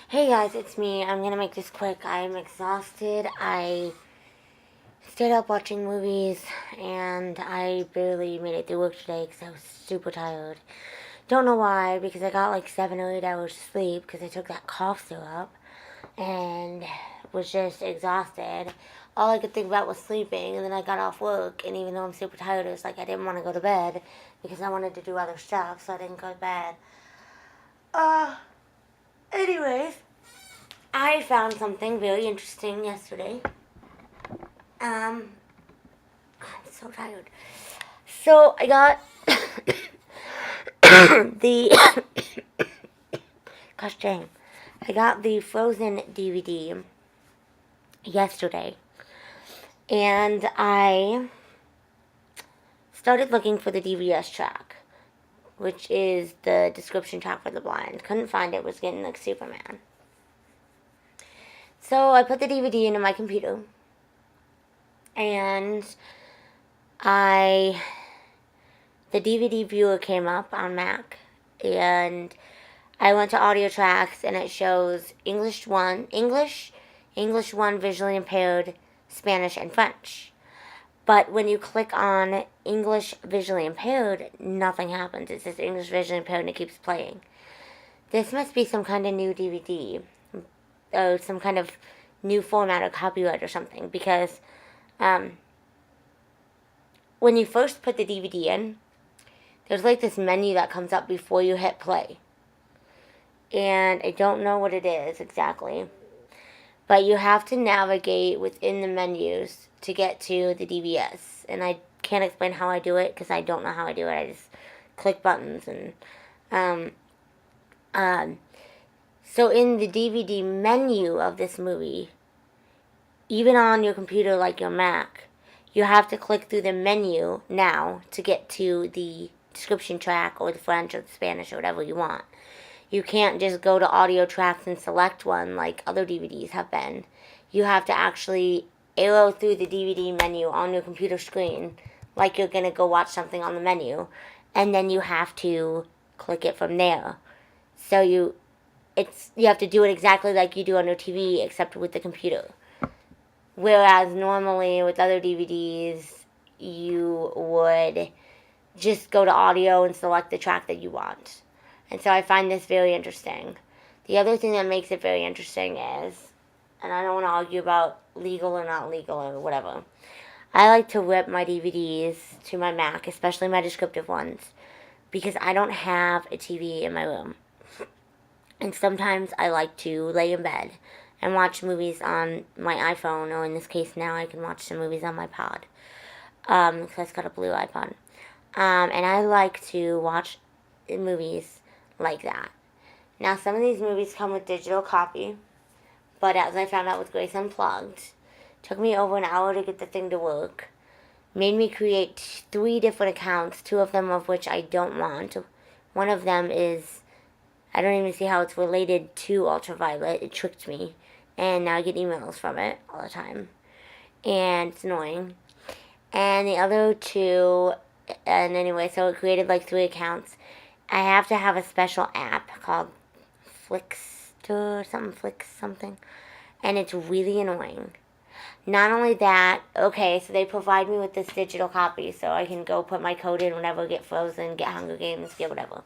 Hey guys, it's me. I'm gonna make this quick. I'm exhausted. I stayed up watching movies and I barely made it through work today because I was super tired. Don't know why, because I got like 7 or 8 hours sleep because I took that cough syrup and was just exhausted. All I could think about was sleeping, and then I got off work, and even though I'm super tired, it was like I didn't want to go to bed because I wanted to do other stuff, so I didn't go to bed. Uh, anyways, I found something very interesting yesterday. Um, I'm so tired. So I got the gosh dang, I got the Frozen DVD yesterday, and I started looking for the DVS track, which is the description track for the blind. Couldn't find it. Was getting like Superman. So I put the DVD into my computer, and I the DVD viewer came up on Mac, and I went to audio tracks, and it shows English 1 visually impaired, Spanish, and French. But when you click on English visually impaired, nothing happens. It says English visually impaired and it keeps playing. This must be some kind of new DVD or some kind of new format or copyright or something, because when you first put the DVD in, there's like this menu that comes up before you hit play. And I don't know what it is exactly. But you have to navigate within the menus to get to the DVS. And I can't explain how I do it because I don't know how I do it. I just click buttons. And so in the DVD menu of this movie, even on your computer like your Mac, you have to click through the menu now to get to the description track or the French or the Spanish or whatever you want. You can't just go to audio tracks and select one like other DVDs have been. You have to actually arrow through the DVD menu on your computer screen like you're going to go watch something on the menu, and then you have to click it from there. So you have to do it exactly like you do on your TV, except with the computer. Whereas normally with other DVDs, you would just go to audio and select the track that you want. And so I find this very interesting. The other thing that makes it very interesting is, and I don't want to argue about legal or not legal or whatever, I like to rip my DVDs to my Mac, especially my descriptive ones, because I don't have a TV in my room. And sometimes I like to lay in bed and watch movies on my iPhone, or in this case now I can watch some movies on my pod, because I've got a blue iPod. And I like to watch movies like that. Now, some of these movies come with digital copy, but as I found out with Grace Unplugged, took me over an hour to get the thing to work, made me create 3 different accounts, 2 of them of which I don't want. One of them is, I don't even see how it's related to Ultraviolet. It tricked me, and now I get emails from it all the time, and it's annoying. And the other 2, and anyway, so it created like 3 accounts. I have to have a special app called Flixster or something, Flix something, and it's really annoying. Not only that, okay, so they provide me with this digital copy so I can go put my code in whenever, get Frozen, get Hunger Games, get whatever.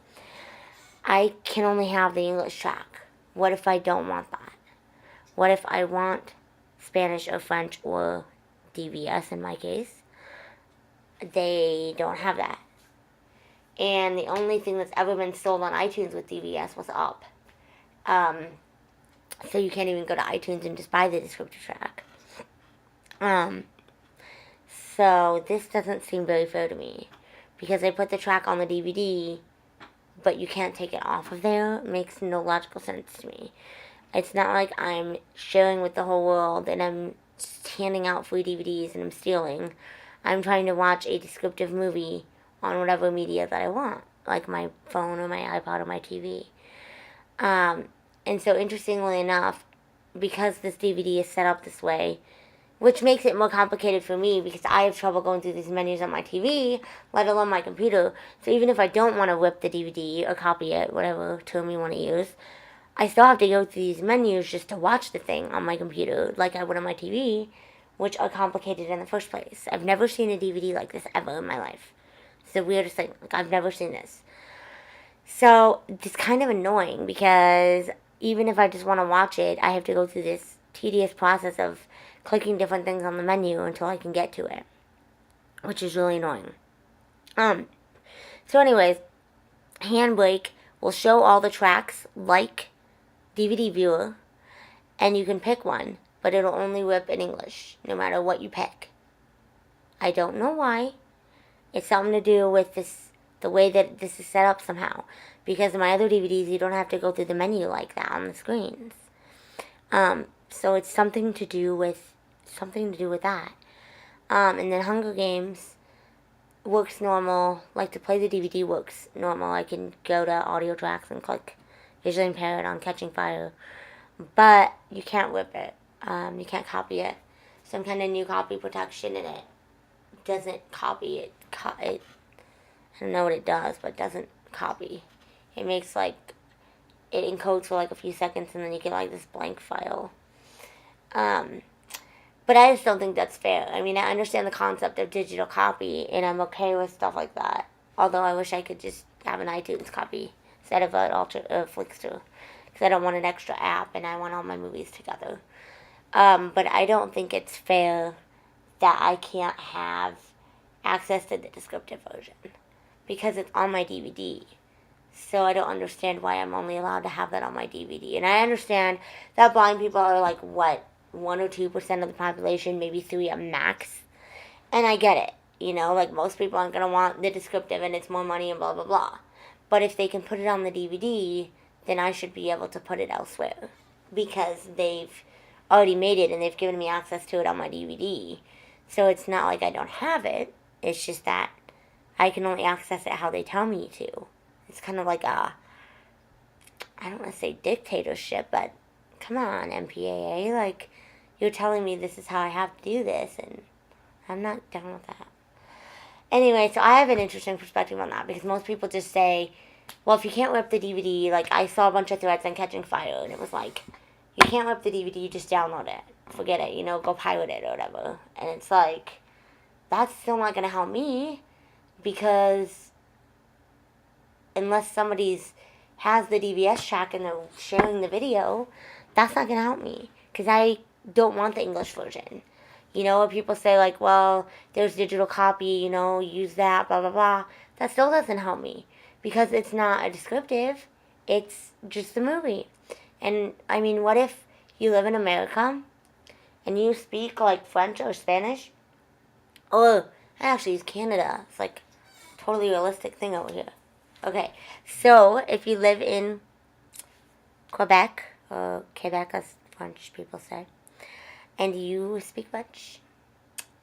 I can only have the English track. What if I don't want that? What if I want Spanish or French or DVS in my case? They don't have that. And the only thing that's ever been sold on iTunes with DVS was Up. So you can't even go to iTunes and just buy the descriptive track. So this doesn't seem very fair to me, because they put the track on the DVD, but you can't take it off of there. It makes no logical sense to me. It's not like I'm sharing with the whole world and I'm handing out free DVDs and I'm stealing. I'm trying to watch a descriptive movie on whatever media that I want, like my phone or my iPod or my TV. And so interestingly enough, because this DVD is set up this way, which makes it more complicated for me because I have trouble going through these menus on my TV, let alone my computer. So even if I don't want to rip the DVD or copy it, whatever term you want to use, I still have to go through these menus just to watch the thing on my computer like I would on my TV, which are complicated in the first place. I've never seen a DVD like this ever in my life. It's the weirdest thing. Like, I've never seen this. So it's kind of annoying because even if I just want to watch it, I have to go through this tedious process of clicking different things on the menu until I can get to it, which is really annoying. So anyways, Handbrake will show all the tracks like DVD viewer, and you can pick one, but it'll only rip in English, no matter what you pick. I don't know why. It's something to do with this, the way that this is set up somehow. Because in my other DVDs, you don't have to go through the menu like that on the screens. So it's something to do with that. And then Hunger Games works normal. Like, to play the DVD works normal. I can go to audio tracks and click visually impaired on Catching Fire. But you can't rip it. You can't copy it. Some kind of new copy protection in it doesn't copy it. I don't know what it does, but it doesn't copy. It makes, like, it encodes for like a few seconds and then you get like this blank file. But I just don't think that's fair. I mean, I understand the concept of digital copy and I'm okay with stuff like that. Although I wish I could just have an iTunes copy instead of an Flickster. Because I don't want an extra app and I want all my movies together. But I don't think it's fair that I can't have access to the descriptive version. Because it's on my DVD. So I don't understand why I'm only allowed to have that on my DVD. And I understand that blind people are like, 1 or 2% of the population, maybe 3 at max. And I get it. You know, like, most people aren't going to want the descriptive and it's more money and blah, blah, blah. But if they can put it on the DVD, then I should be able to put it elsewhere. Because they've already made it and they've given me access to it on my DVD. So it's not like I don't have it. It's just that I can only access it how they tell me to. It's kind of like I don't want to say dictatorship, but come on, MPAA. Like, you're telling me this is how I have to do this, and I'm not down with that. Anyway, so I have an interesting perspective on that, because most people just say, well, if you can't rip the DVD, like, I saw a bunch of threads on Catching Fire, and it was like, you can't rip the DVD, just download it. Forget it, you know, go pirate it or whatever. And it's like, that's still not going to help me, because unless somebody's has the DVS track and they're sharing the video, that's not going to help me. Because I don't want the English version. You know, when people say, like, well, there's digital copy, you know, use that, blah, blah, blah. That still doesn't help me. Because it's not a descriptive. It's just the movie. And, I mean, what if you live in America and you speak, like, French or Spanish? Or, I actually use Canada. It's, like, totally realistic thing over here. Okay, so if you live in Quebec, or Quebec as French people say, and you speak French,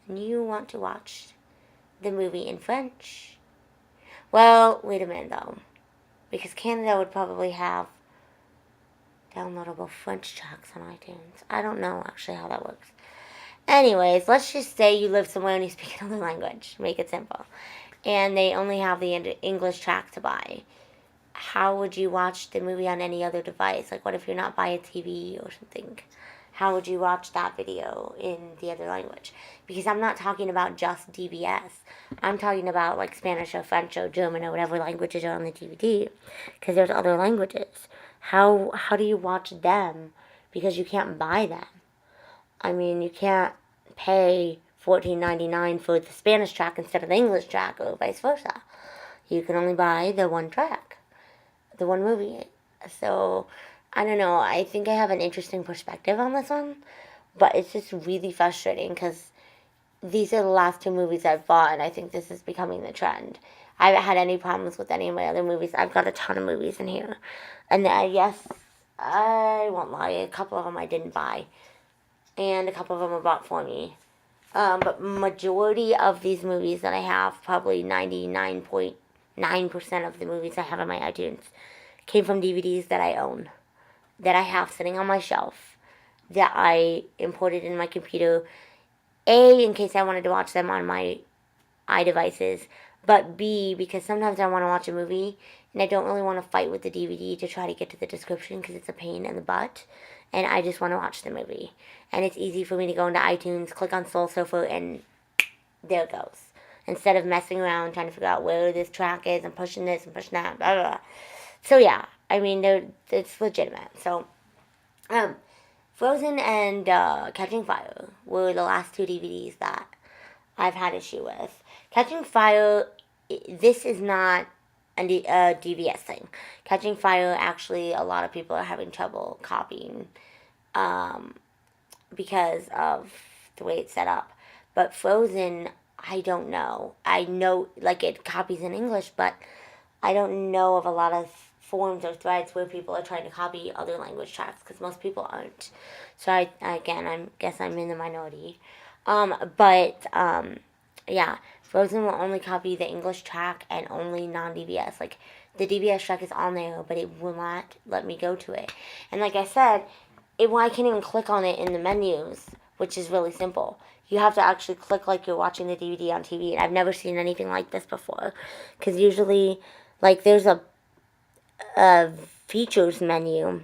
and you want to watch the movie in French, well, wait a minute though, because Canada would probably have downloadable French tracks on iTunes. I don't know actually how that works. Anyways, let's just say you live somewhere and you speak another language. Make it simple. And they only have the English track to buy. How would you watch the movie on any other device? Like, what if you're not by a TV or something? How would you watch that video in the other language? Because I'm not talking about just DVS. I'm talking about, like, Spanish or French or German or whatever languages are on the DVD. Because there's other languages. How do you watch them? Because you can't buy them. I mean, you can't pay $14.99 for the Spanish track instead of the English track, or vice versa. You can only buy the one track, the one movie. So, I don't know. I think I have an interesting perspective on this one, but it's just really frustrating because these are the last 2 movies I've bought, and I think this is becoming the trend. I haven't had any problems with any of my other movies. I've got a ton of movies in here. And yes, I won't lie, a couple of them I didn't buy, and a couple of them were bought for me. But majority of these movies that I have, probably 99.9% of the movies I have on my iTunes, came from DVDs that I own, that I have sitting on my shelf, that I imported in my computer, in case I wanted to watch them on my iDevices, but B, because sometimes I want to watch a movie and I don't really want to fight with the DVD to try to get to the description because it's a pain in the butt, and I just want to watch the movie. And it's easy for me to go into iTunes, click on Soul Sofa, and there it goes. Instead of messing around trying to figure out where this track is and pushing this and pushing that, blah, blah, blah. So yeah, I mean, it's legitimate. So, Frozen and Catching Fire were the last two DVDs that I've had issue with. Catching Fire, this is not a DVS thing. Catching Fire, actually, a lot of people are having trouble copying because of the way it's set up. But Frozen, I don't know. I know, like, it copies in English, but I don't know of a lot of forums or threads where people are trying to copy other language tracks because most people aren't. So I guess I'm in the minority. Yeah, Frozen will only copy the English track and only non-DVS. Like, the DVS track is on there, but it will not let me go to it. And like I said, I can't even click on it in the menus, which is really simple. You have to actually click like you're watching the DVD on TV, and I've never seen anything like this before. Because usually, like, there's a features menu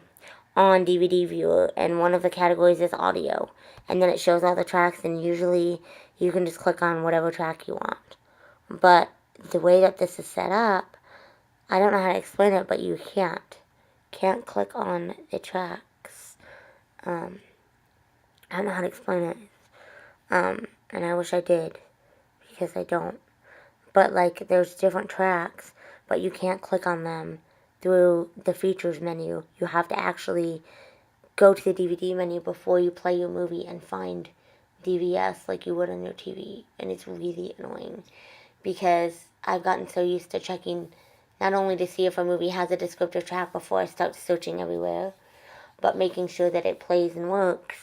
on DVD viewer, and one of the categories is audio, and then it shows all the tracks, and usually you can just click on whatever track you want. But the way that this is set up, I don't know how to explain it, but you can't click on the tracks. I don't know how to explain it, and I wish I did, because I don't. But, like, there's different tracks, but you can't click on them through the features menu. You have to actually go to the DVD menu before you play your movie and find DVS like you would on your TV. And it's really annoying because I've gotten so used to checking not only to see if a movie has a descriptive track before I start searching everywhere, but making sure that it plays and works.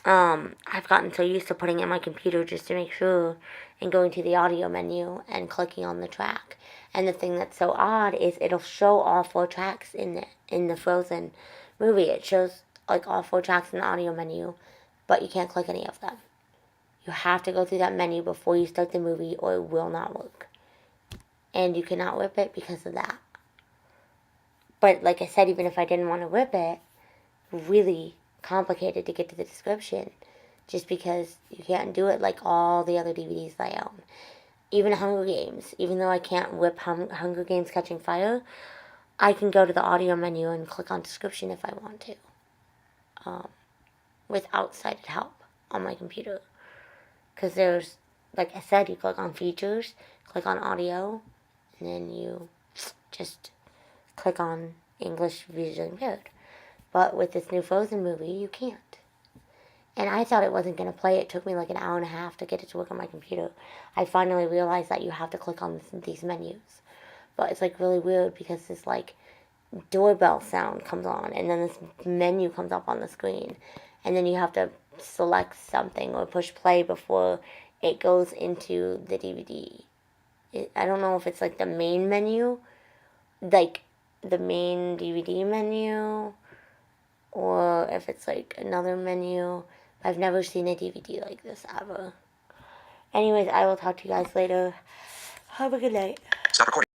I've gotten so used to putting it in my computer just to make sure and going to the audio menu and clicking on the track. And the thing that's so odd is it'll show all four tracks in the Frozen movie. It shows like all four tracks in the audio menu, but you can't click any of them. You have to go through that menu before you start the movie or it will not work. And you cannot rip it because of that. But like I said, even if I didn't want to rip it, really complicated to get to the description just because you can't do it like all the other DVDs I own. Even Hunger Games, even though I can't whip Hunger Games Catching Fire, I can go to the audio menu and click on description if I want to, without sighted help on my computer. Because there's, like I said, you click on features, click on audio, and then you just click on English visually impaired. But with this new Frozen movie, you can't. And I thought it wasn't going to play. It took me like an hour and a half to get it to work on my computer. I finally realized that you have to click on these menus. But it's like really weird because this like doorbell sound comes on and then this menu comes up on the screen. And then you have to select something or push play before it goes into the DVD. I don't know if it's like the main menu, like the main DVD menu, or if it's like another menu. I've never seen a DVD like this ever. Anyways, I will talk to you guys later. Have a good night. Stop recording.